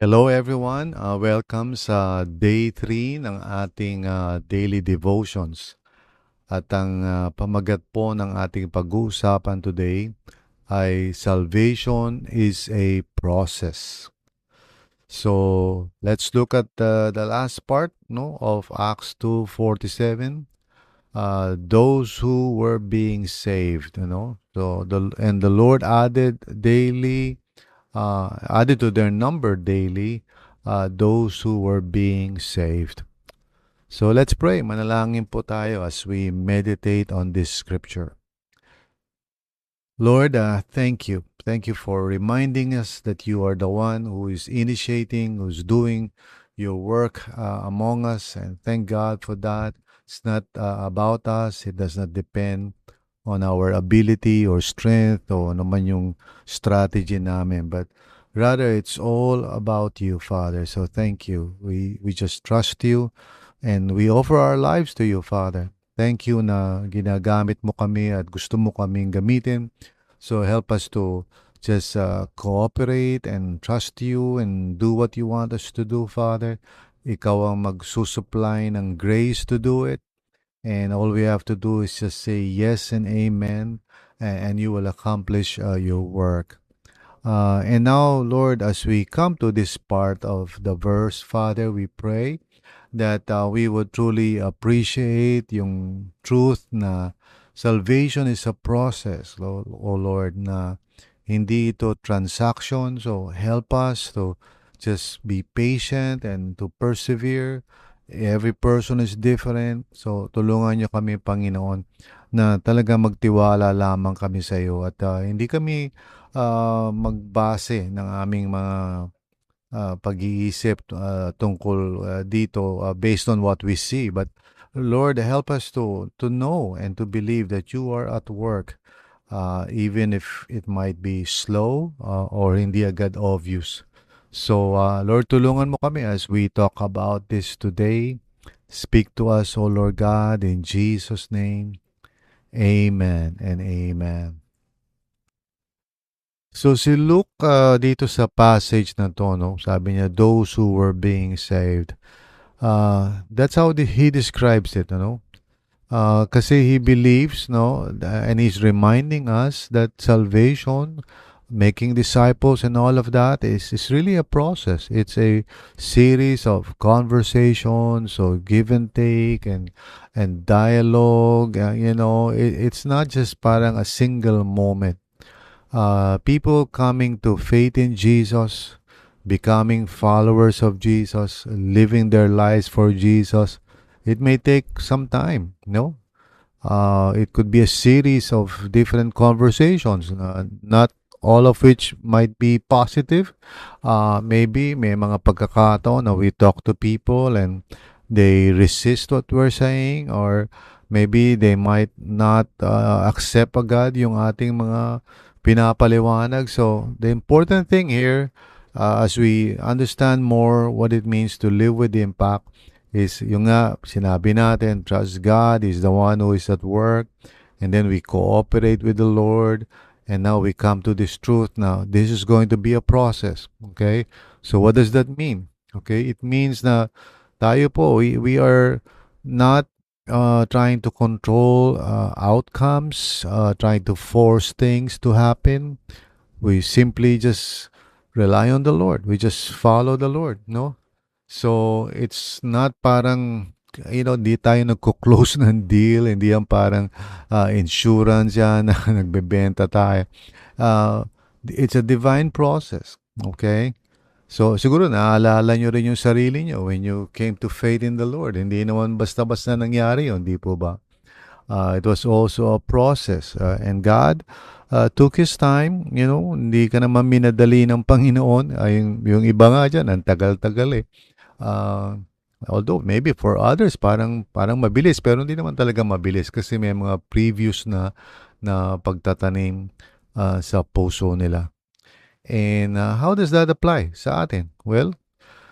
Hello everyone, welcome sa day 3 ng ating daily devotions. At ang pamagat po ng ating pag-uusapan today ay salvation is a process. So, let's look at the last part of Acts 2:47. Those who were being saved. And the Lord added to their number daily those who were being saved. So let's pray. Manalangin po tayo as we meditate on this scripture. Lord, thank you. Thank you for reminding us that you are the one who is initiating, who's doing your work among us. And thank God for that. It's not about us. It does not depend on our ability or strength o naman yung strategy namin. But rather, it's all about you, Father. So thank you. We just trust you and we offer our lives to you, Father. Thank you na ginagamit mo kami at gusto mo kaming gamitin. So help us to just cooperate and trust you and do what you want us to do, Father. Ikaw ang magsusupply ng grace to do it. And all we have to do is just say yes and amen, and you will accomplish your work. And now, Lord, as we come to this part of the verse, Father, we pray that we would truly appreciate yung truth na salvation is a process, Lord, oh Lord, na hindi ito transaction. So help us to just be patient and to persevere. Every person is different. So tulungan niyo kami, Panginoon, na talaga magtiwala lamang kami sa iyo at hindi kami magbase ng aming mga pag-iisip tungkol dito based on what we see. But Lord, help us to know and to believe that you are at work even if it might be slow or hindi agad obvious. So Lord, tulungan mo kami as we talk about this today. Speak to us, O Lord God, in Jesus' name. Amen and amen. So si Luke dito sa passage na to, no, sabi niya, those who were being saved. That's how he describes it, kasi he believes, no, and he's reminding us that salvation, making disciples and all of that is really a process. It's a series of conversations, so give and take and dialogue. It's not just parang a single moment. People coming to faith in Jesus, becoming followers of Jesus, living their lives for Jesus, it may take some time, no? It could be a series of different conversations, not all of which might be positive. Maybe may mga pagkakataon na we talk to people and they resist what we're saying, or maybe they might not accept agad yung ating mga pinapaliwanag. So the important thing here, as we understand more what it means to live with the impact, is yung nga, sinabi natin, trust God is the one who is at work, and then we cooperate with the Lord, and now we come to this truth now. This is going to be a process, okay? So what does that mean? Okay, it means na tayo po, we are not trying to control outcomes, trying to force things to happen. We simply just rely on the Lord. We just follow the Lord, no? So, it's not parang, di tayo nagko-close ng deal, hindi yan parang insurance yan na nagbebenta tayo. It's a divine process, okay? So, siguro naaalala nyo rin yung sarili nyo when you came to faith in the Lord. Hindi naman basta-basta nangyari yun, di po ba? It was also a process. And God took His time, hindi ka naman minadali ng Panginoon. Yung iba nga dyan, ang tagal-tagal eh. Although maybe for others parang mabilis, pero hindi naman talaga mabilis kasi may mga previous na pagtatanim sa puso nila. And how does that apply sa atin? Well,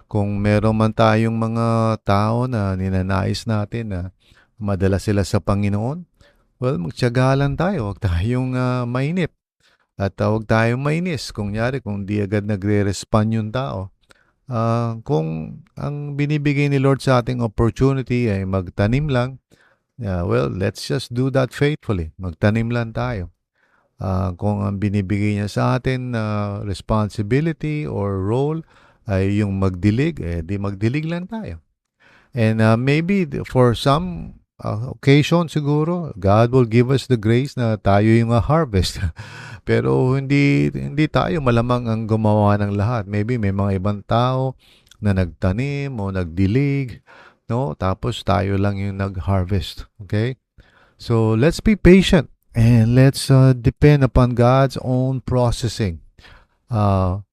kung meron man tayong mga tao na ninanais natin na madala sila sa Panginoon, well, magtiyaga lang tayo. Huwag tayong mainip. At huwag tayong mainis. Kung di agad nagre-respond yung tao. Kung ang binibigay ni Lord sa ating opportunity ay magtanim lang, well, let's just do that faithfully. Magtanim lang tayo. Kung ang binibigay niya sa atin na responsibility or role ay yung magdilig, di magdilig lang tayo. And maybe for some occasion siguro, God will give us the grace na tayo yung harvest. Pero hindi tayo malamang ang gumawa ng lahat. Maybe may mga ibang tao na nagtanim o nagdilig, no? Tapos tayo lang yung nag-harvest. Okay? So let's be patient and let's depend upon God's own processing. Uh,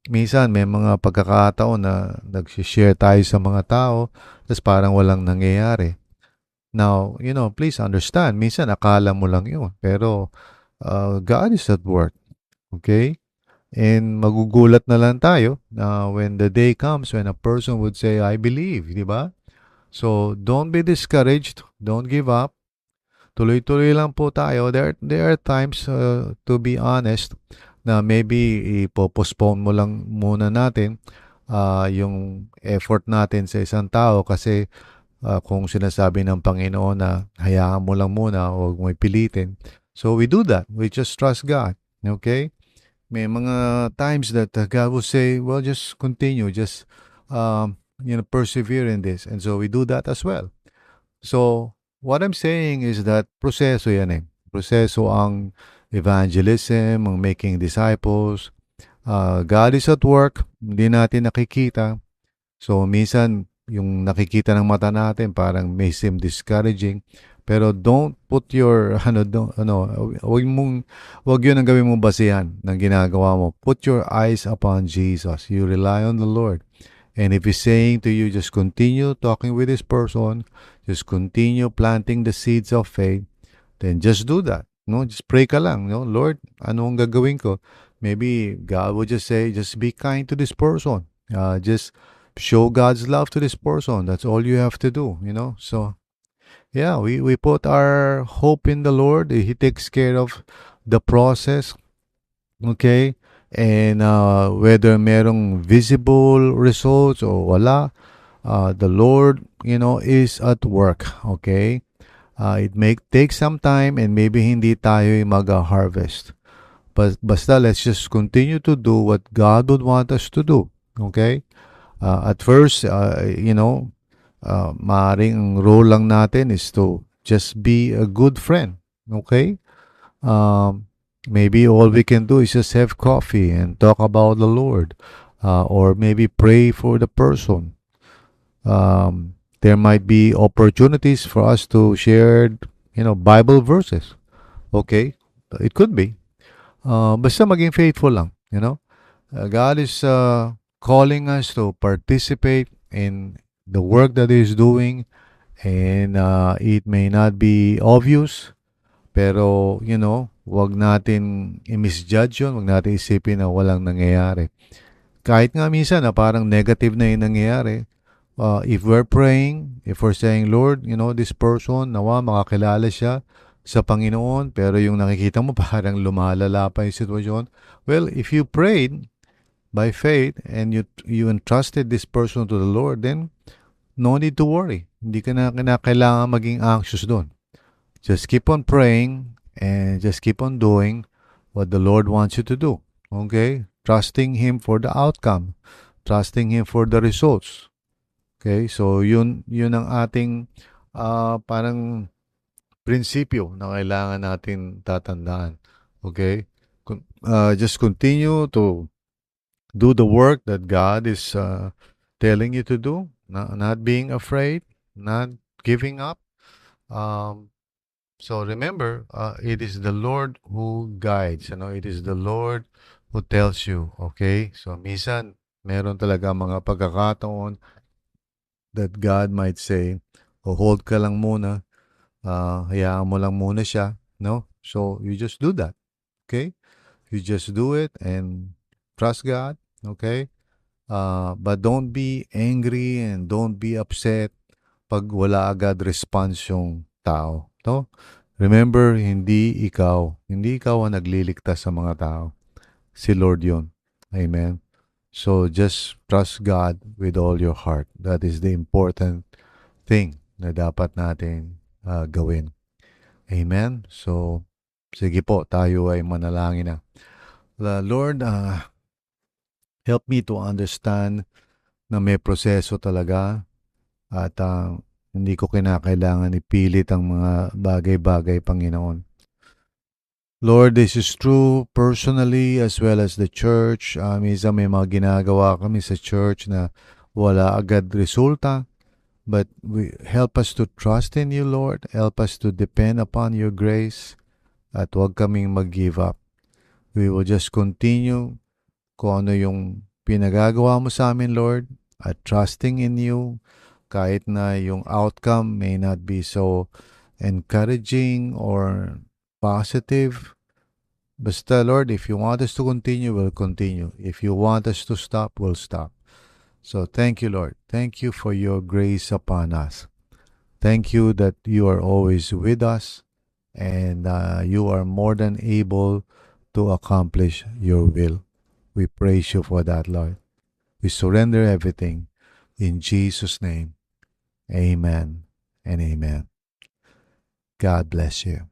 Minsan may mga pagkakataon na nag-share tayo sa mga tao, tapos parang walang nangyayari. Now, please understand, minsan akala mo lang yun, pero God is at work. Okay? And magugulat na lang tayo na when the day comes when a person would say, I believe, di ba? So, don't be discouraged. Don't give up. Tuloy-tuloy lang po tayo. There are times, to be honest, na maybe ipopostpone mo lang muna natin yung effort natin sa isang tao kasi kung sinasabi ng Panginoon na hayaan mo lang muna, huwag mo ipilitin. So we do that. We just trust God. Okay? May mga times that God will say, well, just continue. Just, persevere in this. And so we do that as well. So, what I'm saying is that proseso yan eh. Proseso ang evangelism, ang making disciples. God is at work, hindi natin nakikita. So, minsan, yung nakikita ng mata natin parang may seem discouraging. Pero don't put your, wag yun ang gawin mong basihan ng ginagawa mo. Put your eyes upon Jesus. You rely on the Lord. And if He's saying to you, just continue talking with this person, just continue planting the seeds of faith, then just do that. No, just pray ka lang. No, Lord, ano ang gagawin ko? Maybe God will just say, just be kind to this person. Just show God's love to this person. That's all you have to do. So yeah, we put our hope in the Lord. He takes care of the process. Okay? And whether merong visible results o wala, the Lord, is at work. Okay? It may take some time and maybe hindi tayo mag-harvest. But basta let's just continue to do what God would want us to do. Okay? At first, maaaring ang role lang natin is to just be a good friend. Okay? Um, Maybe all we can do is just have coffee and talk about the Lord, or maybe pray for the person. There might be opportunities for us to share, Bible verses. Okay? It could be. Basta maging faithful lang, God is calling us to participate in the work that He is doing, and it may not be obvious, pero, wag natin i-misjudge yun, wag natin isipin na walang nangyayari. Kahit nga minsan na parang negative na yung nangyayari, if we're praying, if we're saying, Lord, this person, nawa makakilala siya sa Panginoon, pero yung nakikita mo parang lumalala pa yung sitwasyon. Well, if you prayed by faith and you entrusted this person to the Lord, then no need to worry. Hindi ka na kailangan maging anxious doon. Just keep on praying and just keep on doing what the Lord wants you to do. Okay? Trusting Him for the outcome. Trusting Him for the results. Okay? So, yun ang ating parang prinsipyo na kailangan natin tatandaan. Okay? Just continue to do the work that God is telling you to do. Not being afraid. Not giving up. So remember, it is the Lord who guides. It is the Lord who tells you. Okay? So minsan, meron talaga mga pagkakataon that God might say, hold ka lang muna, hayaan mo lang muna siya. No? So you just do that. Okay? You just do it and trust God. Okay? But don't be angry and don't be upset pag wala agad response yung tao. No? Remember, hindi ikaw ang nagliligtas sa mga tao. Si Lord yun. Amen. So just trust God with all your heart. That is the important thing na dapat natin gawin. Amen? So, sige po, tayo ay manalangin na. Lord, help me to understand na may proseso talaga at hindi ko kinakailangan ipilit ang mga bagay-bagay, Panginoon. Lord, this is true personally as well as the church. Minsan may mga ginagawa kami sa church na wala agad resulta. But help us to trust in you, Lord. Help us to depend upon your grace. At huwag kaming mag-give up. We will just continue kung ano yung pinagagawa mo sa amin, Lord. At trusting in you kahit na yung outcome may not be so encouraging or positive. Basta, Lord, if you want us to continue, we'll continue. If you want us to stop, we'll stop. So thank you, Lord. Thank you for your grace upon us. Thank you that you are always with us and you are more than able to accomplish your will. We praise you for that, Lord. We surrender everything in Jesus' name. Amen and amen. God bless you.